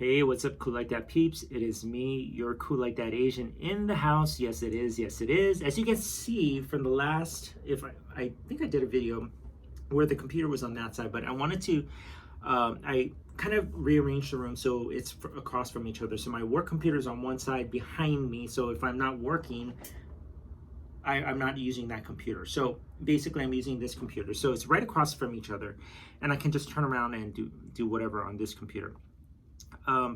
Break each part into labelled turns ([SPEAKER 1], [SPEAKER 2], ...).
[SPEAKER 1] Hey, what's up, Cool Like That peeps? It is me, your Cool Like That Asian in the house. Yes, it is. Yes, it is. As you can see from the last, I think I did a video where the computer was on that side, but I wanted to, I kind of rearranged the room so it's across from each other. So my work computer is on one side behind me. So if I'm not working, I'm not using that computer. So basically I'm using this computer. So it's right across from each other and I can just turn around and do whatever on this computer.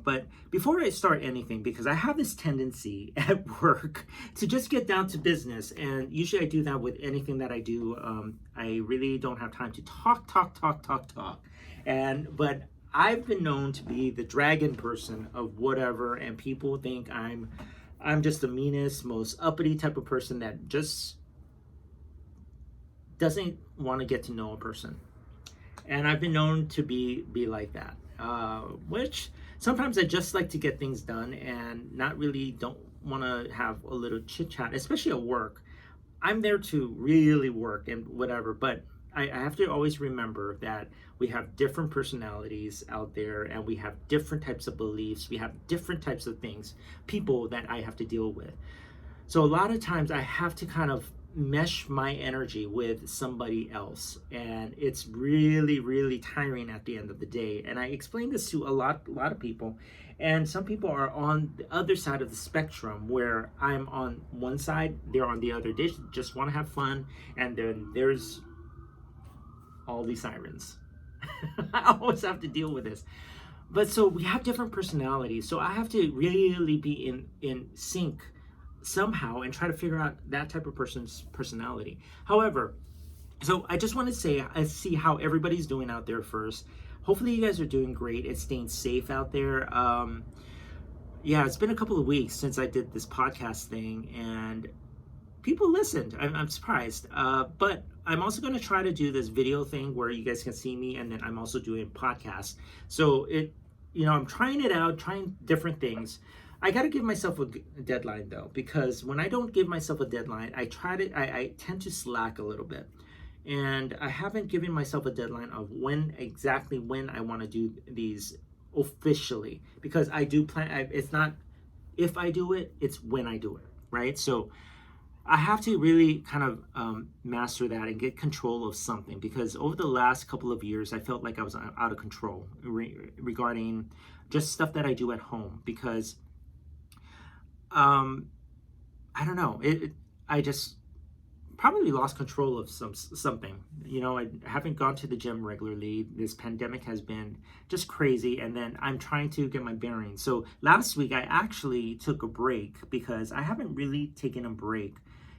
[SPEAKER 1] But before I start anything, because I have this tendency at work to just get down to business, and usually I do that with anything that I do. I really don't have time to talk. But I've been known to be the dragon person of whatever, and people think I'm just the meanest, most uppity type of person that just doesn't want to get to know a person. And I've been known to be like that, which sometimes I just like to get things done and don't want to have a little chit chat, especially at work. I'm there to really work and whatever, but I have to always remember that we have different personalities out there and we have different types of beliefs. We have different types of things, people that I have to deal with. So a lot of times I have to kind of mesh my energy with somebody else, and it's really tiring at the end of the day. And I explain this to a lot of people, and some people are on the other side of the spectrum where I'm on one side, they're on the other. They just want to have fun, and then there's all these sirens. I always have to deal with this. But so we have different personalities, so I have to really be in sync somehow and try to figure out that type of person's personality. However, so I just want to say, I see how everybody's doing out there first. Hopefully you guys are doing great and staying safe out there. Yeah, it's been a couple of weeks since I did this podcast thing and people listened. I'm surprised. But I'm also going to try to do this video thing where you guys can see me, and then I'm also doing podcasts. So I'm trying it out, trying different things. I got to give myself a deadline though, because when I don't give myself a deadline, I tend to slack a little bit. And I haven't given myself a deadline of when I want to do these officially, because I do plan. It's not if I do it, it's when I do it, right? So I have to really kind of master that and get control of something, because over the last couple of years, I felt like I was out of control regarding just stuff that I do at home, because I don't know. I just probably lost control of something. I haven't gone to the gym regularly. This pandemic has been just crazy, and then I'm trying to get my bearings. So last week I actually took a break, because I haven't really taken a break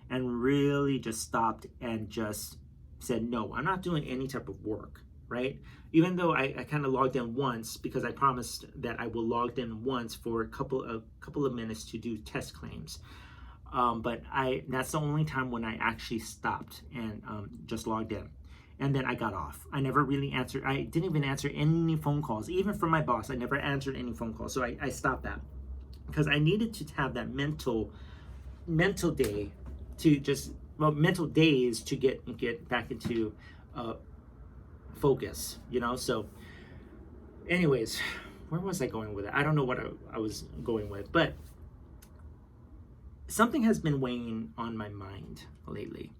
[SPEAKER 1] and really just stopped and just said, no, I'm not doing any type of work, right? Even though I kind of logged in once, because I promised that I will log in once for a couple of minutes to do test claims. But that's the only time when I actually stopped and just logged in. And then I got off. I never really answered. I didn't even answer any phone calls. Even from my boss, I never answered any phone calls. So I stopped that, because I needed to have that mental day to mental days to get back into focus, so anyways, where was I going with it? I don't know what I was going with, but something has been weighing on my mind lately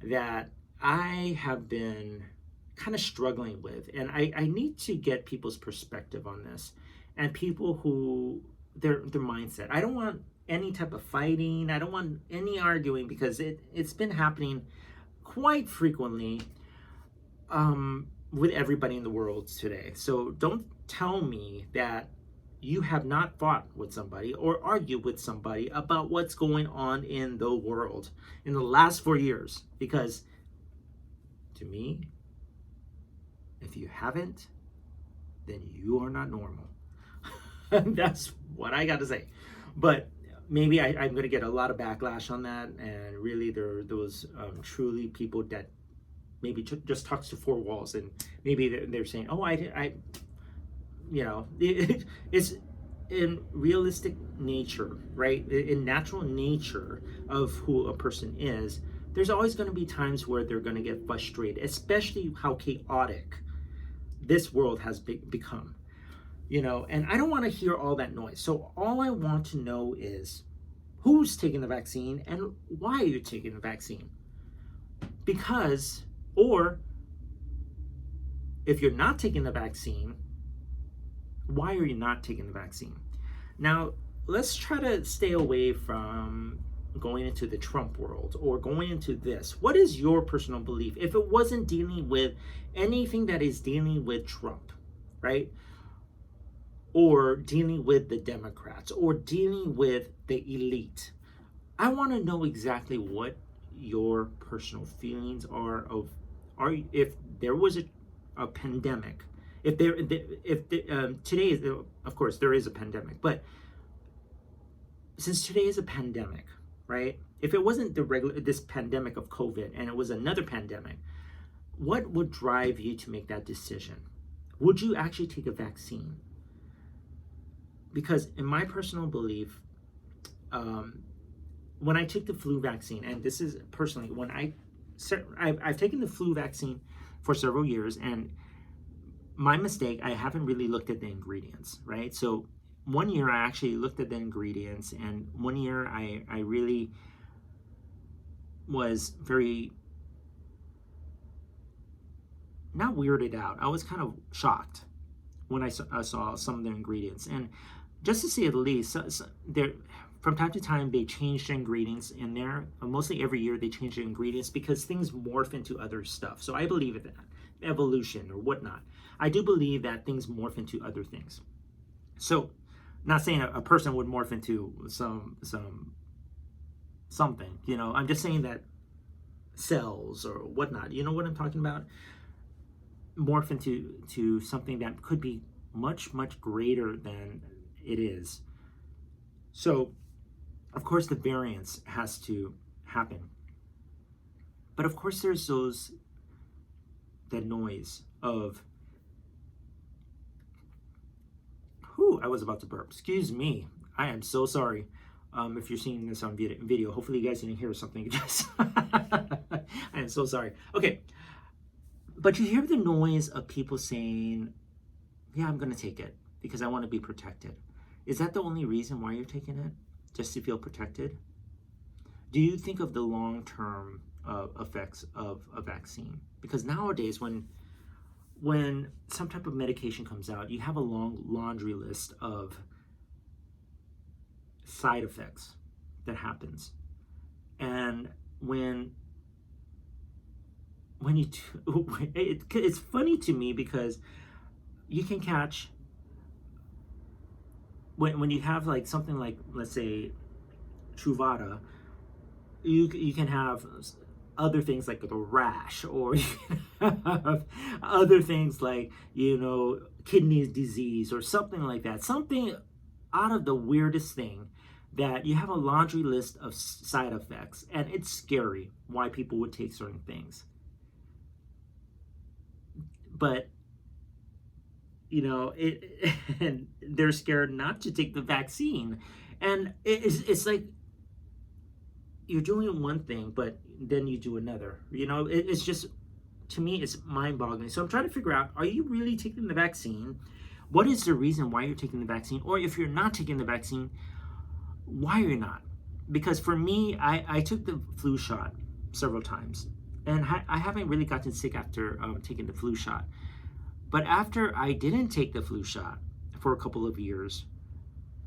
[SPEAKER 1] that I have been kind of struggling with, and I need to get people's perspective on this, and people who their mindset. I don't want any type of fighting. I don't want any arguing, because it's been happening quite frequently with everybody in the world today. So don't tell me that you have not fought with somebody or argued with somebody about what's going on in the world in the last 4 years, because to me, if you haven't, then you are not normal. That's what I got to say. But maybe I'm going to get a lot of backlash on that, and really there are those truly people that maybe just talks to four walls, and maybe they're saying, oh, it's in realistic nature, right? In natural nature of who a person is, there's always going to be times where they're going to get frustrated, especially how chaotic this world has become. and I don't want to hear all that noise. So all I want to know is who's taking the vaccine and why you're taking the vaccine. Because, or if you're not taking the vaccine, why are you not taking the vaccine? Now, let's try to stay away from going into the Trump world or going into this. What is your personal belief? If it wasn't dealing with anything that is dealing with Trump, right? Or dealing with the Democrats or dealing with the elite, I want to know exactly what your personal feelings are if there was a pandemic, today is, of course there is a pandemic, but since today is a pandemic, right? If it wasn't this pandemic of COVID and it was another pandemic, what would drive you to make that decision? Would you actually take a vaccine? Because in my personal belief, when I took the flu vaccine, and this is personally, when I've taken the flu vaccine for several years, and my mistake, I haven't really looked at the ingredients, right? So one year I actually looked at the ingredients, and one year I really was very, not weirded out, I was kind of shocked when I saw some of the ingredients. And just to say the least, from time to time they change the ingredients in there. Mostly every year they change the ingredients because things morph into other stuff. So I believe in that, evolution or whatnot. I do believe that things morph into other things. So, not saying a person would morph into something, I'm just saying that cells or whatnot, you know what I'm talking about? Morph into something that could be much, much greater than it is. So, of course, the variance has to happen. But of course, there's the noise of, I was about to burp. Excuse me. I am so sorry. If you're seeing this on video, hopefully you guys didn't hear something. I am so sorry. Okay. But you hear the noise of people saying, yeah, I'm going to take it because I want to be protected. Is that the only reason why you're taking it? Just to feel protected? Do you think of the long-term effects of a vaccine? Because nowadays, when some type of medication comes out, you have a long laundry list of side effects that happens. And when you it's funny to me because you can catch when you have like something like, let's say, Truvada, you can have other things like the rash, or you can have other things like, kidney disease or something like that. Something out of the weirdest thing that you have a laundry list of side effects, and it's scary why people would take certain things. But and they're scared not to take the vaccine, and it's like you're doing one thing, but then you do another. It's just, to me, it's mind-boggling. So I'm trying to figure out: are you really taking the vaccine? What is the reason why you're taking the vaccine? Or if you're not taking the vaccine, why are you not? Because for me, I took the flu shot several times, and I haven't really gotten sick after taking the flu shot. But after I didn't take the flu shot for a couple of years,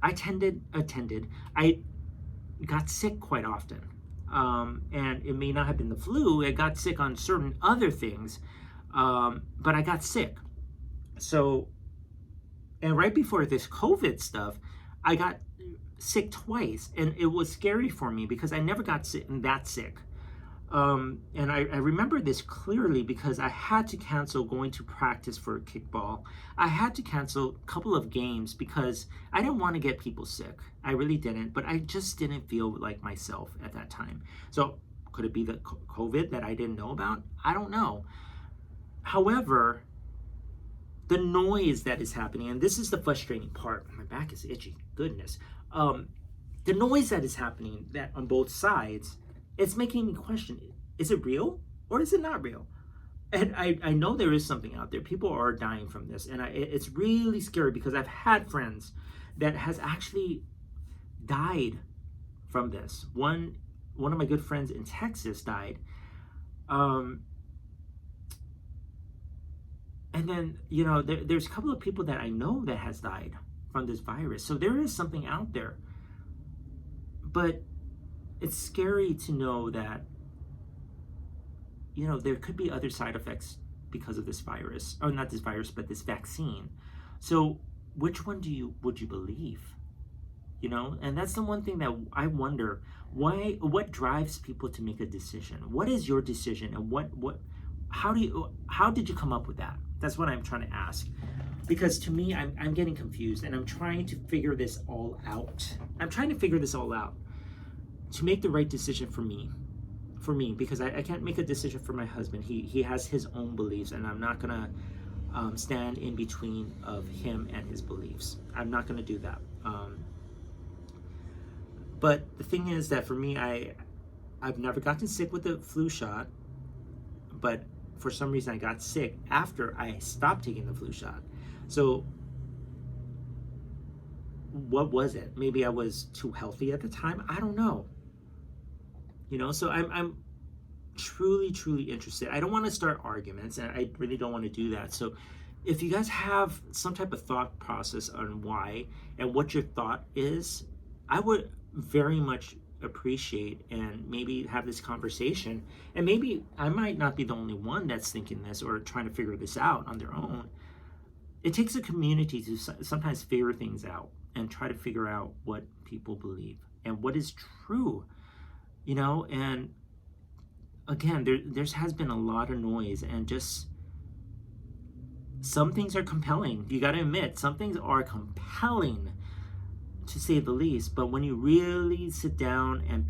[SPEAKER 1] I got sick quite often. And it may not have been the flu. I got sick on certain other things, but I got sick. So, and right before this COVID stuff, I got sick twice, and it was scary for me because I never got that sick. And I remember this clearly because I had to cancel going to practice for kickball. I had to cancel a couple of games because I didn't want to get people sick. I really didn't, but I just didn't feel like myself at that time. So could it be the COVID that I didn't know about? I don't know. However, the noise that is happening, and this is the frustrating part. My back is itchy. Goodness. The noise that is happening that on both sides, it's making me question, is it real or is it not real? And I know there is something out there. People are dying from this, and it's really scary because I've had friends that has actually died from this. One of my good friends in Texas died. And then, there's a couple of people that I know that has died from this virus. So there is something out there. But it's scary to know that, there could be other side effects because of this virus. Or not this virus, but this vaccine. So which one would you believe? And that's the one thing that I wonder, what drives people to make a decision? What is your decision, and how did you come up with that? That's what I'm trying to ask. Because to me, I'm getting confused, and I'm trying to figure this all out. I'm trying to figure this all out to make the right decision for me, because I can't make a decision for my husband. He has his own beliefs, and I'm not gonna stand in between of him and his beliefs. I'm not gonna do that. But the thing is that for me, I've never gotten sick with the flu shot, but for some reason I got sick after I stopped taking the flu shot. So what was it? Maybe I was too healthy at the time. I don't know. So I'm truly, truly interested. I don't want to start arguments, and I really don't want to do that. So if you guys have some type of thought process on why and what your thought is, I would very much appreciate and maybe have this conversation. And maybe I might not be the only one that's thinking this or trying to figure this out on their own. It takes a community to sometimes figure things out and try to figure out what people believe and what is true, and again, there has been a lot of noise, and just some things are compelling. You got to admit, some things are compelling, to say the least. But when you really sit down and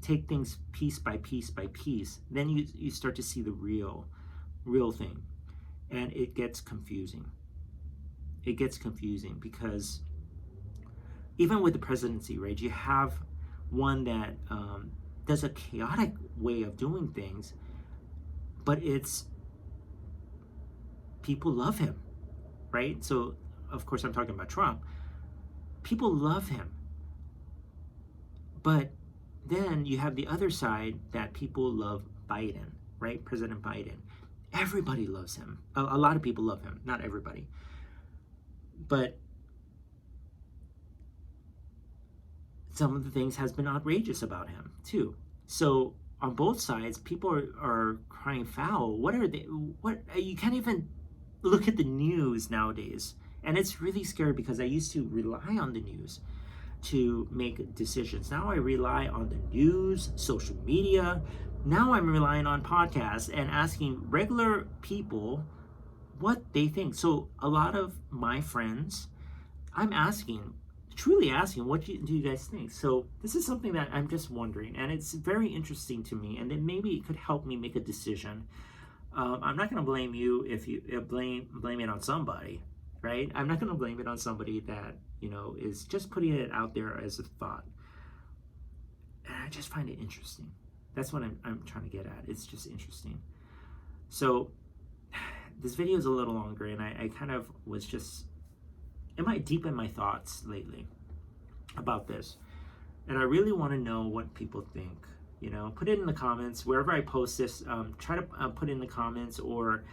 [SPEAKER 1] take things piece by piece by piece, then you start to see the real thing, and it gets confusing. It gets confusing because even with the presidency, right? You have one that does a chaotic way of doing things, but people love him, right? So of course I'm talking about Trump. People love him, but then you have the other side that people love Biden, right? President Biden. Everybody loves him. A lot of people love him, not everybody, but some of the things has been outrageous about him too. So on both sides, people are crying foul. What you can't even look at the news nowadays. And it's really scary because I used to rely on the news to make decisions. Now I rely on the news, social media. Now I'm relying on podcasts and asking regular people what they think. So a lot of my friends, I'm truly asking, what do you guys think? So this is something that I'm just wondering, and it's very interesting to me, and then maybe it could help me make a decision. I'm not going to blame you if you blame it on somebody, right? I'm not going to blame it on somebody that, is just putting it out there as a thought. And I just find it interesting. That's what I'm trying to get at. It's just interesting. So this video is a little longer, and I kind of was just deep in my thoughts lately about this, and I really want to know what people think. Put it in the comments wherever I post this. Try to put it in the comments, or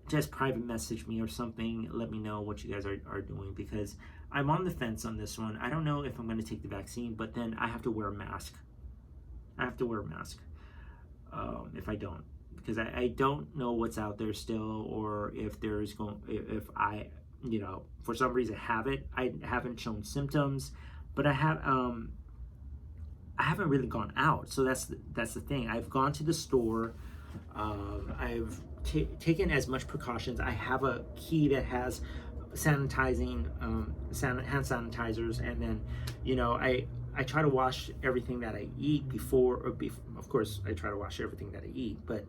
[SPEAKER 1] just private message me or something. Let me know what you guys are doing, because I'm on the fence on this one. I don't know if I'm going to take the vaccine, but then I have to wear a mask. If I don't, because I don't know what's out there still, or if I for some reason have it. I haven't shown symptoms, but I haven't really gone out. So that's the thing. I've gone to the store. I've taken as much precautions. I have a key that has hand sanitizers, and then I try to wash everything that I eat before. Of course, I try to wash everything that I eat, but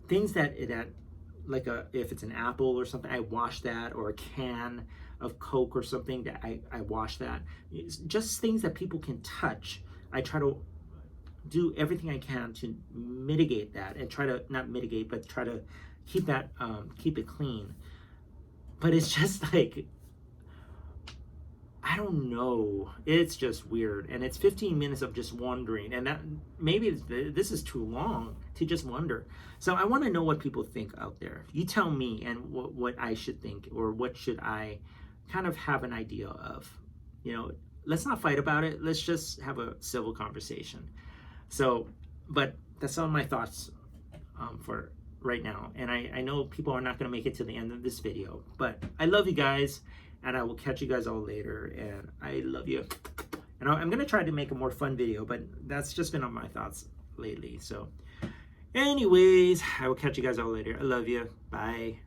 [SPEAKER 1] things that like if it's an apple or something, I wash that, or a can of Coke or something, that I wash that. It's just things that people can touch. I try to do everything I can to mitigate that and try to not mitigate, but try to keep that keep it clean. But it's just like, I don't know. It's just weird, and it's 15 minutes of just wondering, and that maybe this is too long to just wonder. So I want to know what people think out there. You tell me, and what I should think, or what should I kind of have an idea of. You know, let's not fight about it. Let's just have a civil conversation. So, but that's all my thoughts for right now. And I know people are not going to make it to the end of this video, but I love you guys. And I will catch you guys all later. And I love you. And I'm going to try to make a more fun video, but that's just been on my thoughts lately. So anyways, I will catch you guys all later. I love you. Bye.